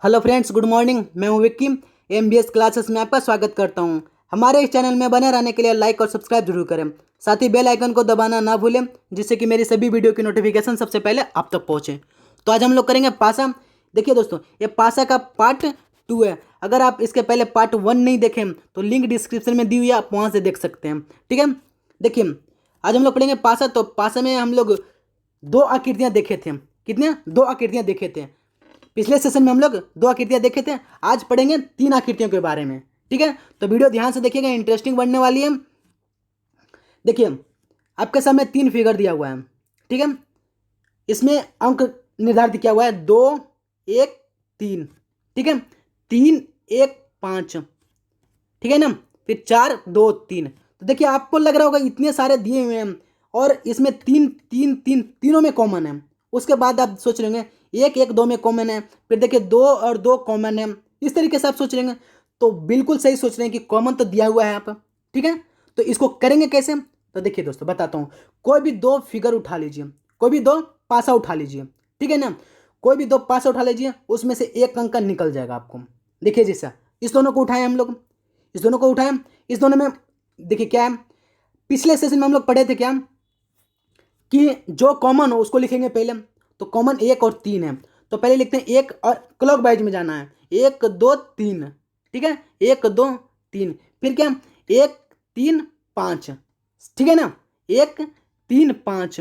Hello friends, good morning. मैं हूं Vicky. MBS classes में आपका स्वागत करता हूं। हमारे इस चैनल में बने रहने के लिए लाइक और सब्सक्राइब जरूर करें। साथ ही बेल आइकन को दबाना ना भूलें, जिससे कि मेरी सभी वीडियो की नोटिफिकेशन सबसे पहले आप तक पहुंचे। तो आज हम लोग करेंगे पासा। देखिए दोस्तों, ये पासा का पार्ट 2 है। अगर आप इसके पहले पार्ट 1 नहीं देखें तो लिंक डिस्क्रिप्शन में दी हुई है, आप वहाँ से देख सकते हैं। ठीक है, देखिए आज हम लोग पढ़ेंगे पासा। तो पासा में हम लोग दो आकृतियाँ देखे थे। कितने? दो आकृतियाँ देखे थे। पिछले सेशन में हम लोग दो आकृतियां देखे थे। आज पढ़ेंगे 3 आकृतियों के बारे में। ठीक है, तो वीडियो ध्यान से देखिएगा, इंटरेस्टिंग बनने वाली है। देखिए, आपके सामने 3 फिगर दिया हुआ है। ठीक है, इसमें अंक निर्धारित किया हुआ है 2, 1, 3। ठीक है, 3, 1, 5। ठीक है ना, फिर 4, 2, 3। तो देखिए, आपको लग रहा होगा इतने सारे दिए हुए हैं और इसमें तीन तीन तीन तीनों में कॉमन है। उसके बाद आप सोच रहे होंगे 1, 1, 2 में कॉमन है, फिर देखिए 2 और 2 कॉमन है। इस तरीके से आप सोच रहे होंगे, तो बिल्कुल सही सोच रहे हैं कि कॉमन तो दिया हुआ है आप। ठीक है, तो इसको करेंगे कैसे? तो देखिए दोस्तों, बताता हूँ। कोई भी दो फिगर उठा लीजिए, कोई भी दो पासा उठा लीजिए। ठीक है ना, कोई भी दो पासा उठा लीजिए, उसमें से एक अंक निकल जाएगा आपको। देखिए, जैसा इस दोनों को उठाए हम लोग, इस दोनों को उठाएं। इस दोनों में देखिए क्या है, पिछले सेशन में हम लोग पढ़े थे क्या कि जो कॉमन हो उसको लिखेंगे पहले। तो कॉमन 1 और 3 है, तो पहले लिखते हैं 1 और क्लॉक वाइज में जाना है। 1, 2, 3। ठीक है, 1, 2, 3। फिर क्या? 1, 3, 5। ठीक है ना, 1, 3, 5।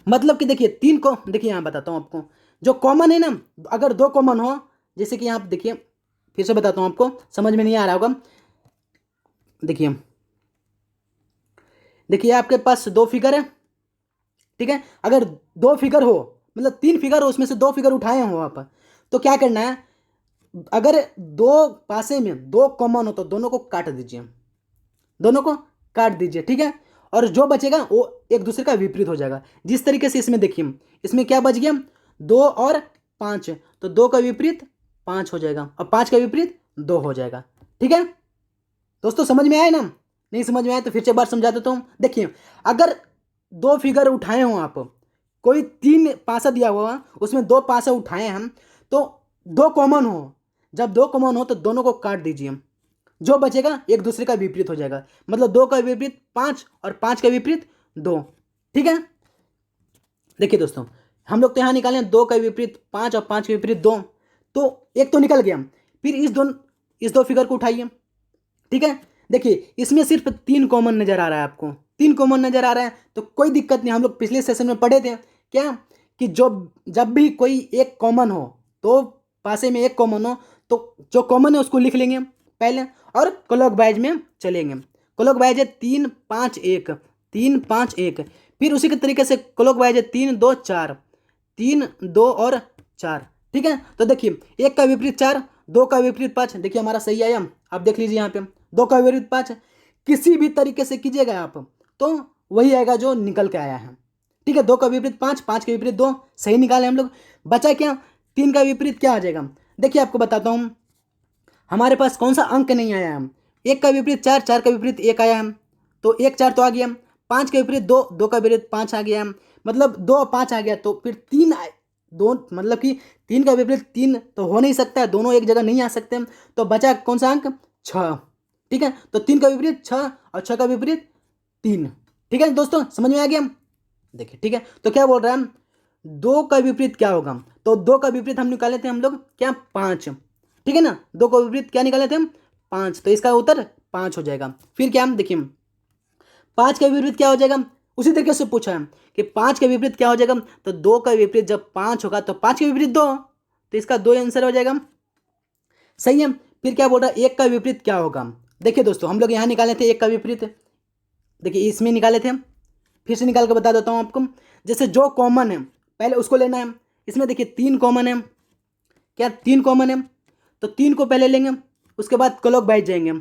मतलब कि देखिए 3 को, देखिए यहाँ बताता हूँ आपको। जो कॉमन है ना, अगर दो कॉमन हो, जैसे कि यहाँ देखिए, फिर से बताता हूँ आपको, समझ में नहीं आ रहा होगा। देखिए देखिए आपके पास दो फिगर है। ठीक है, अगर दो फिगर हो, मतलब 3 फिगर हो, उसमें से 2 फिगर उठाए हो आप, तो क्या करना है? अगर दो पासे में दो कॉमन हो तो दोनों को काट दीजिए, दोनों को काट दीजिए। ठीक है, और जो बचेगा वो एक दूसरे का विपरीत हो जाएगा। जिस तरीके से इसमें देखिए, इसमें क्या बच गया? 2 और 5। तो 2 का विपरीत 5 हो जाएगा और 5 का विपरीत 2 हो जाएगा। ठीक है दोस्तों, समझ में आया ना? नहीं समझ में आया तो फिर से एक बार समझा देता हूँ। देखिए, अगर दो फिगर उठाए हो आप, कोई 3 पासा दिया हुआ, उसमें 2 पासा उठाए हम, तो 2 कॉमन हो। जब 2 कॉमन हो तो दोनों को काट दीजिए, जो बचेगा एक दूसरे का विपरीत हो जाएगा। मतलब 2 का विपरीत 5 और 5 का विपरीत 2। ठीक है, देखिए दोस्तों, हम लोग तो यहाँ निकालें 2 का विपरीत 5 और 5 का विपरीत 2। तो एक तो निकल गया। फिर इस दो फिगर को उठाइए। ठीक है, देखिए इसमें सिर्फ 3 कॉमन नजर आ रहा है आपको, 3 कॉमन नजर आ रहा है, तो कोई दिक्कत नहीं। हम लोग पिछले सेशन में पढ़े थे क्या कि जो जब भी कोई एक कॉमन हो, तो पासे में एक कॉमन हो, तो जो कॉमन है उसको लिख लेंगे पहले और क्लॉक वाइज में चलेंगे। क्लॉक वाइज है 3, 5, 1, 3, 5, 1। फिर उसी के तरीके से क्लॉक वाइज है 3, 2, 4, 3, 2 और 4। ठीक है, तो देखिए 1 का विपरीत 4, 2 का विपरीत 5। देखिए हमारा सही आया, आप देख लीजिए यहाँ पे 2 का विपरीत 5। किसी भी तरीके से कीजिएगा आप, तो वही आएगा जो निकल के आया है। ठीक है, 2 का विपरीत 5, 5 के विपरीत 2, सही निकाले हम लोग। बचा क्या? 3 का विपरीत क्या आ जाएगा? देखिए आपको बताता हूँ, हमारे पास कौन सा अंक नहीं आया है। 1 का विपरीत 4, 4 का विपरीत 1 आया है, तो 1, 4 तो आ गया। 5 का विपरीत 2, 2 का विपरीत 5 आ गया। मतलब 2 और 5 आ गया, तो फिर 3 दो, मतलब कि 3 का विपरीत 3 तो हो नहीं सकता है, दोनों एक जगह नहीं आ सकते। तो बचा कौन सा अंक? 6। ठीक है, तो 3 का विपरीत 6 और 6 का विपरीत 3। ठीक है दोस्तों, समझ में आ गया? देखिए, ठीक है, तो क्या बोल रहा है? 2 का विपरीत क्या होगा? तो 2 का विपरीत हम निकाले थे हम लोग क्या? 5। ठीक है ना, 2 का विपरीत क्या निकाले थे हम? 5। तो इसका उत्तर 5 हो जाएगा। फिर क्या? हम देखिए 5 का विपरीत क्या हो जाएगा? उसी तरीके से पूछा है कि 5 का विपरीत क्या हो जाएगा। तो 2 का विपरीत जब 5 होगा तो 5 के विपरीत 2, तो इसका 2 आंसर हो जाएगा। सही है। फिर क्या बोल रहा है? 1 का विपरीत क्या होगा? देखिए दोस्तों, हम लोग यहाँ निकाले थे 1 का विपरीत। देखिए इसमें निकाले थे, फिर से निकाल कर बता देता हूँ आपको। जैसे जो कॉमन है पहले उसको लेना है। इसमें देखिए 3 कॉमन है। क्या 3 कॉमन है? तो 3 को पहले लेंगे, उसके बाद क्लॉक वाइज जाएंगे।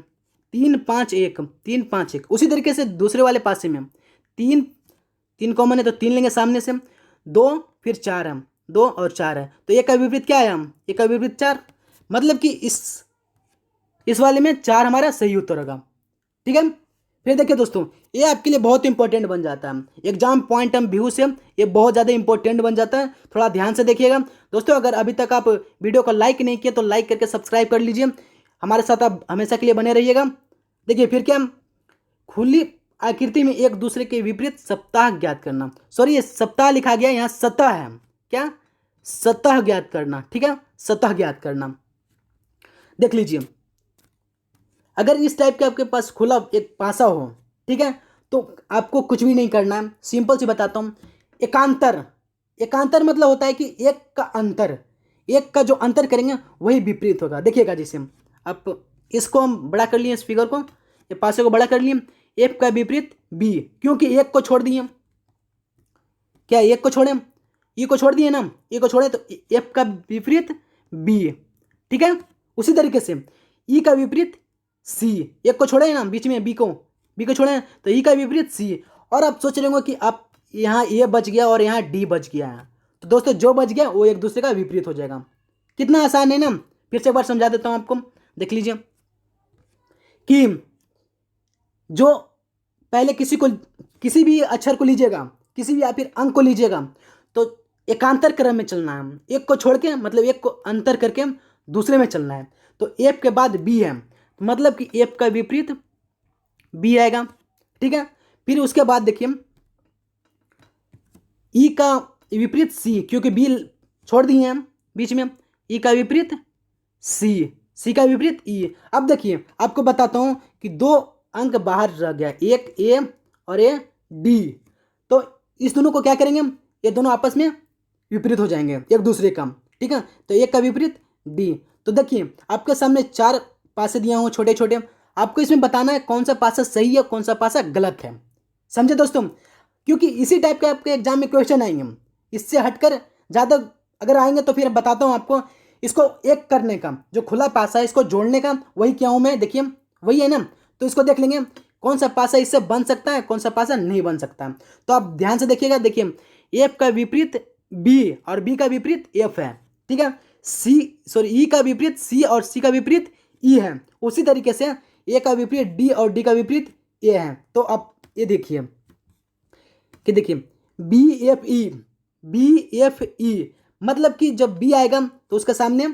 3, 5, 1, 3, 5, 1। उसी तरीके से दूसरे वाले पासे में 3, 3 कॉमन है तो 3 लेंगे सामने से। 2, फिर 4 है, 2 और 4 है, तो 1 का विपरीत क्या है? हम 1 का विपरीत 4। मतलब कि इस वाले में 4 हमारा सही उत्तर होगा। ठीक है, फिर देखिए दोस्तों, ये आपके लिए बहुत इंपॉर्टेंट बन जाता है एग्जाम पॉइंट ऑफ व्यू से, ये बहुत ज़्यादा इंपॉर्टेंट बन जाता है, थोड़ा ध्यान से देखिएगा दोस्तों। अगर अभी तक आप वीडियो को लाइक नहीं किए तो लाइक करके सब्सक्राइब कर लीजिए, हमारे साथ आप हमेशा के लिए बने रहिएगा। देखिए फिर क्या, खुली आकृति में एक दूसरे के विपरीत सप्ताह ज्ञात करना, सॉरी ये सप्ताह लिखा गया, यहाँ सतह है, क्या सतह ज्ञात करना, ठीक है, सतह ज्ञात करना। देख लीजिए, अगर इस टाइप के आपके पास खुला एक पासा हो, ठीक है, तो आपको कुछ भी नहीं करना है, सिंपल सी बताता हूँ। एकांतर, एकांतर मतलब होता है कि एक का अंतर, एक का जो अंतर करेंगे वही विपरीत होगा। देखिएगा, जैसे आप इसको हम बड़ा कर लिए, इस फिगर को, ये पासे को बड़ा कर लिए, एफ का विपरीत बी, क्योंकि एक को छोड़ दिए, क्या एक को छोड़े, ई को छोड़ दिए ना, ई को छोड़े तो एफ का विपरीत बी, ठीक है। उसी तरीके से ई का विपरीत सी, एक को छोड़े ना बीच में, बी को छोड़े तो ई का विपरीत सी। और आप सोच रहे होंगे कि आप यहाँ ए बच गया और यहाँ डी बच गया है, तो दोस्तों जो बच गया वो एक दूसरे का विपरीत हो जाएगा। कितना आसान है ना, फिर से एक बार समझा देता हूँ आपको, देख लीजिए कि जो पहले किसी भी अक्षर को लीजिएगा, किसी भी या फिर अंक को लीजिएगा, तो एकांतर क्रम में चलना है, एक को छोड़ के, मतलब एक को अंतर करके दूसरे में चलना है। तो एफ के बाद बी है, मतलब कि एफ का विपरीत बी आएगा, ठीक है। फिर उसके बाद देखिए ई का विपरीत सी, क्योंकि बी छोड़ दिए हैं बीच में, ई का विपरीत सी, सी का विपरीत ई। अब देखिए आपको बताता हूं कि दो अंक बाहर रह गया, एक ए और ए डी, तो इस दोनों को क्या करेंगे, ये दोनों आपस में विपरीत हो जाएंगे एक दूसरे का, ठीक है। तो एक का विपरीत डी। तो देखिए आपके सामने 4 पासे दिया हुआ छोटे छोटे, आपको इसमें बताना है कौन सा पासा सही है कौन सा पासा गलत है, समझे दोस्तों। क्योंकि इसी टाइप के आपके एग्जाम में क्वेश्चन आएंगे, इससे हटकर ज़्यादा अगर आएंगे तो फिर बताता हूँ आपको। इसको एक करने का, जो खुला पासा है इसको जोड़ने का, वही क्या हूँ मैं, देखिए वही है ना। तो इसको देख लेंगे कौन सा पासा इससे बन सकता है कौन सा पासा नहीं बन सकता। तो आप ध्यान से देखिएगा, देखिए एफ का विपरीत बी और बी का विपरीत एफ है, ठीक है। ई का विपरीत सी और सी का विपरीत ई है। उसी तरीके से ए का विपरीत डी और डी का विपरीत ए है। तो आप ये देखिए कि देखिए बी एफ ई, मतलब कि जब बी आएगा तो उसके सामने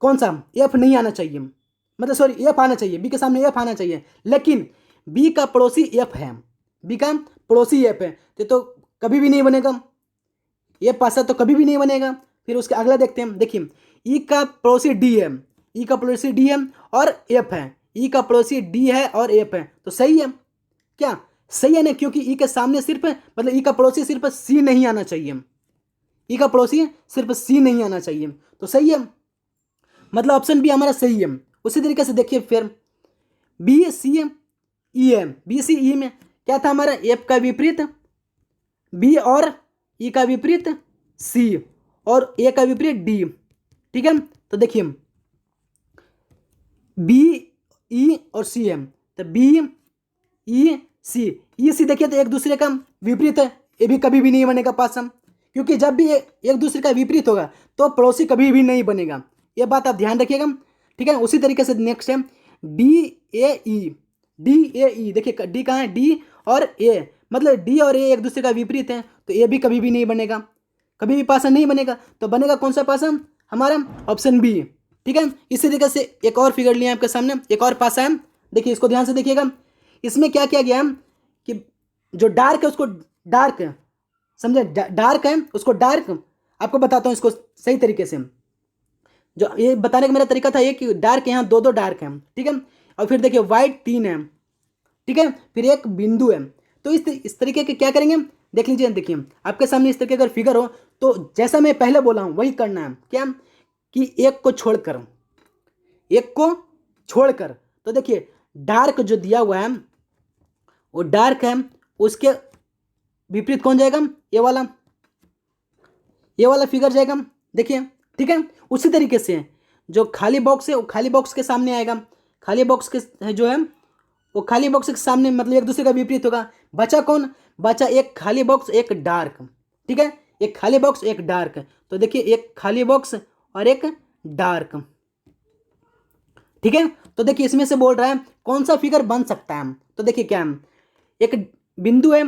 कौन सा एफ नहीं आना चाहिए, मतलब सॉरी एफ आना चाहिए, बी के सामने एफ आना चाहिए, लेकिन बी का पड़ोसी एफ है, बी का पड़ोसी एफ है, तो कभी भी नहीं बनेगा, ये पासा तो कभी भी नहीं बनेगा। फिर उसके अगला देखते हैं, देखिए ई का पड़ोसी डी है, ई का पड़ोसी डी है और एफ है, ई का पड़ोसी डी है और एफ है, तो सही है, क्या सही है ना, क्योंकि ई के सामने सिर्फ, मतलब ई का पड़ोसी सिर्फ सी नहीं आना चाहिए, ई का पड़ोसी सिर्फ सी नहीं आना चाहिए, तो सही है, मतलब ऑप्शन बी हमारा सही है। उसी तरीके से देखिए फिर बी सी ई है, बी सी ई में क्या था हमारा, एफ का विपरीत बी और ई का विपरीत सी और ए का विपरीत डी, ठीक है। तो देखिए बी ई और सी है, तो बी ई सी देखिए तो एक दूसरे का विपरीत है, ये भी कभी भी नहीं बनेगा पासा, क्योंकि जब भी एक दूसरे का विपरीत होगा तो पड़ोसी कभी भी नहीं बनेगा, ये बात आप ध्यान रखिएगा, ठीक है। उसी तरीके से नेक्स्ट है डी ए ई, देखिए डी कहाँ है, डी और ए, मतलब डी और ए एक दूसरे का विपरीत है, तो ए भी कभी भी नहीं बनेगा, कभी भी पासा नहीं बनेगा। तो बनेगा कौन सा पासा हमारा, ऑप्शन बी, ठीक है। इसी तरीके से एक और फिगर लिया आपके सामने, एक और पासा है, देखिए इसको ध्यान से देखिएगा। इसमें क्या किया गया कि जो डार्क है उसको डार्क, समझे, डार्क है उसको डार्क, आपको बताता हूँ इसको सही तरीके से, जो ये बताने का मेरा तरीका था ये कि डार्क यहाँ दो डार्क हैं, ठीक है। और फिर देखिए वाइट 3 है, ठीक है, फिर एक बिंदु है। तो इस तरीके के क्या करेंगे, देख लीजिए, देखिए आपके सामने इस तरीके का फिगर हो तो जैसा मैं पहले बोला हूँ वही करना है, क्या कि एक को छोड़कर, तो देखिए डार्क जो दिया हुआ है वो डार्क है, उसके विपरीत कौन जाएगा, ये वाला फिगर जाएगा, देखिए, ठीक है। उसी तरीके से जो खाली बॉक्स है वो खाली बॉक्स के सामने आएगा, खाली बॉक्स के जो है वो खाली बॉक्स के सामने, मतलब एक दूसरे का विपरीत होगा। बचा कौन, बचा एक खाली बॉक्स एक डार्क, ठीक है, एक खाली बॉक्स एक डार्क, तो देखिए एक खाली बॉक्स और एक डार्क, ठीक है। तो देखिए इसमें से बोल रहा है कौन सा फिगर बन सकता है। तो देखिए क्या है, एक बिंदु है,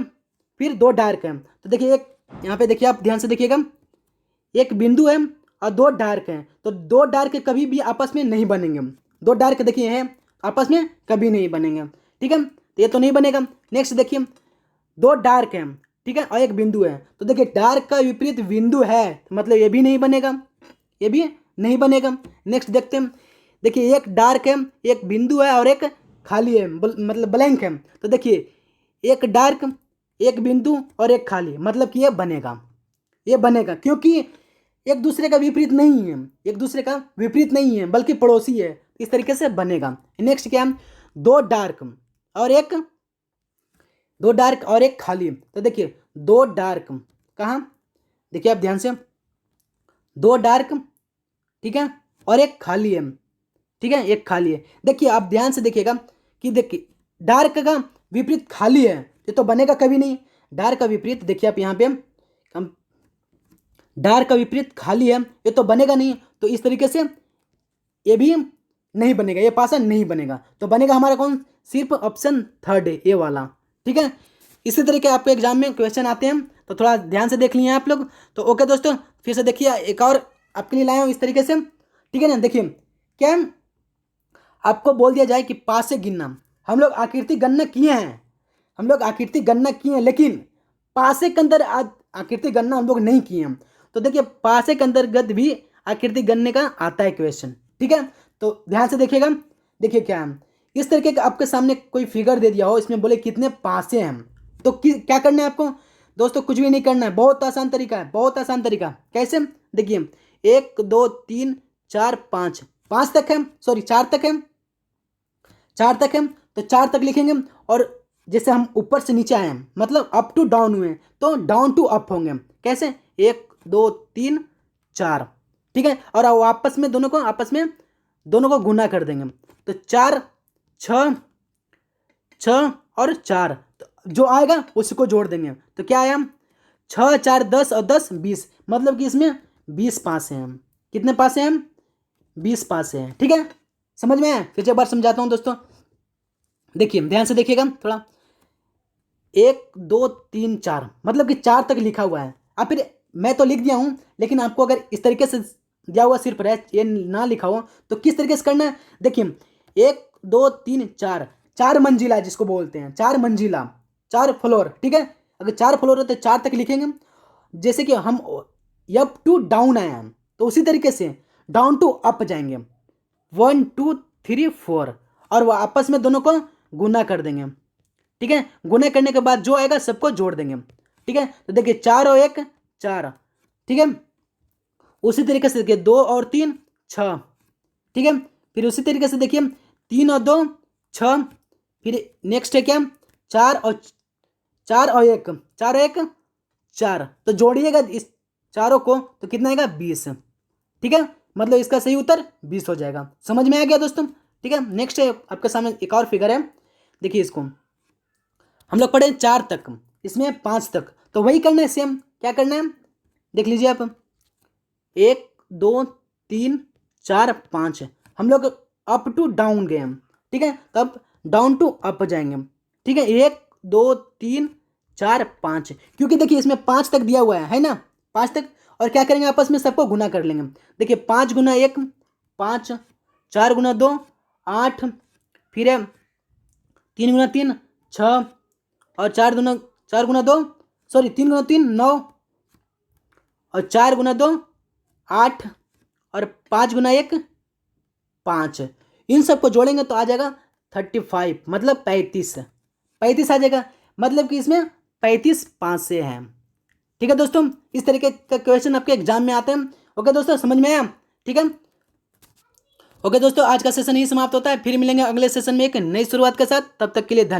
फिर दो डार्क है। तो देखिए एक यहाँ पे देखिए, आप ध्यान से देखिएगा, एक बिंदु है और दो डार्क हैं। तो दो डार्क कभी भी आपस में नहीं बनेंगे। दो डार्क देखिए हैं, आपस में कभी नहीं बनेंगे। ठीक है, तो ये तो नहीं बनेगा। नेक्स्ट देखिए, दो डार्क हैं, ठीक है, और एक बिंदु है। तो देखिए डार्क का विपरीत बिंदु है, मतलब ये भी नहीं बनेगा, ये भी नहीं बनेगा। नेक्स्ट देखते हैं, देखिए एक डार्क है, एक बिंदु है और एक खाली है, मतलब ब्लैंक है। तो देखिए एक डार्क, एक बिंदु और एक खाली, मतलब कि ये बनेगा, ये बनेगा, क्योंकि एक दूसरे का विपरीत नहीं है, एक दूसरे का विपरीत नहीं है बल्कि पड़ोसी है। इस तरीके से बनेगा। नेक्स्ट क्या है, दो डार्क और एक, दो डार्क और एक खाली। तो देखिए दो डार्क कहाँ, देखिए आप ध्यान से, दो डार्क, ठीक है, और एक खाली है, ठीक है, एक खाली है। देखिए आप ध्यान से देखिएगा कि देखिए डार्क का विपरीत खाली है, ये तो बनेगा कभी नहीं। डार्क का विपरीत देखिए आप यहाँ पे, हम डार्क का विपरीत खाली है, ये तो बनेगा नहीं। तो इस तरीके से ये भी नहीं बनेगा, ये पासा नहीं बनेगा। तो बनेगा हमारा कौन, सिर्फ ऑप्शन थर्ड है, ये वाला। ठीक है, इसी तरीके आपके एग्जाम में क्वेश्चन आते हैं, तो थोड़ा ध्यान से देख लिए आप लोग। तो ओके दोस्तों, फिर से देखिए एक और आपके लिए लाया हूँ इस तरीके से। ठीक है ना, देखिए क्या आपको बोल दिया जाए कि पास से गिनना, हम लोग आकृति गणना किए हैं, हम लोग आकृति गणना किए हैं, लेकिन पासे के अंदर आकृति गणना हम लोग नहीं किए हैं। तो देखिए पासे के अंतर्गत भी आकृति गणने का आता है क्वेश्चन। ठीक है, तो ध्यान से देखिएगा। देखिए क्या है, इस तरीके का आपके सामने कोई फिगर दे दिया हो, इसमें बोले कितने पासे हैं, तो क्या करना है आपको दोस्तों, कुछ भी नहीं करना है, बहुत आसान तरीका है, बहुत आसान तरीका। कैसे, देखिए 1 2 3 4 5, 5 तक है, सॉरी 4 तक है, 4 तक है, तो 4 तक लिखेंगे। और जैसे हम ऊपर से नीचे आए हैं, मतलब अप टू डाउन हुए, तो डाउन टू अप होंगे। कैसे, 1 2 3 4, ठीक है, और आपस में दोनों को, आपस में दोनों को गुना कर देंगे। तो 4 6 6 और 4, तो जो आएगा उसी को जोड़ देंगे। तो क्या आया, 6 4 10 और 10 20, मतलब कि इसमें 20 पासे हैं। कितने पासे हैं, 20 पासे हैं। ठीक है, समझ में आया। फिर एक बार समझाता हूँ दोस्तों, देखिए ध्यान से देखिएगा थोड़ा। 1 2 3 4, मतलब कि 4 तक लिखा हुआ है। अब फिर मैं तो लिख दिया हूँ, लेकिन आपको अगर इस तरीके से दिया हुआ सिर्फ रह ये ना लिखा हो, तो किस तरीके से करना है, देखिए 1 2 3 4, 4 मंजिला जिसको बोलते हैं, 4 मंजिला, 4 फ्लोर। ठीक है, अगर 4 फ्लोर है तो 4 तक लिखेंगे। जैसे कि हम अप टू डाउन आए हैं, तो उसी तरीके से डाउन टू अप जाएंगे, 1 2 3 4, और वो आपस में दोनों को गुना कर देंगे। ठीक है, गुना करने के बाद जो आएगा सबको जोड़ देंगे। ठीक है, तो देखिए 4 और 1 4, ठीक है, उसी तरीके से देखिए 2 और 3 6, ठीक है, फिर उसी तरीके से देखिए 3 और 2 6, फिर नेक्स्ट है क्या, 4 और 1 4 और 1 4, तो जोड़िएगा इस चारों को तो कितना आएगा, 20। ठीक है, मतलब इसका सही उत्तर 20 हो जाएगा। समझ में आ गया दोस्तों। ठीक है, नेक्स्ट है आपके सामने एक और फिगर है, देखिए इसको हम लोग पढ़े 4 तक, इसमें 5 तक, तो वही करना है सेम। क्या करना है, देख लीजिए आप, 1 2 3 4 5, हम लोग अप टू डाउन गए हम। ठीक है, तब डाउन टू अप जाएंगे। ठीक है, 1 2 3 4 5, क्योंकि देखिए इसमें 5 तक दिया हुआ है ना, 5 तक, और क्या करेंगे आपस में सबको गुना कर लेंगे। देखिए 5 गुना 1 5, 4 गुना 2 8, फिर है 3 गुना 3 6, और 4 गुना 2, सॉरी 3 गुना 3 9, और 4 गुना 2 8, और 5 गुना 1 5, इन सबको जोड़ेंगे तो आ जाएगा 35, मतलब 35 आ जाएगा, मतलब कि इसमें 35 पासे हैं। ठीक है दोस्तों, इस तरीके का क्वेश्चन आपके एग्जाम में आते हैं। ओके दोस्तों, समझ में आया। ठीक है, ओके दोस्तों, आज का सेशन यही समाप्त होता है, फिर मिलेंगे अगले सेशन में एक नई शुरुआत के साथ। तब तक के लिए धन्यवाद।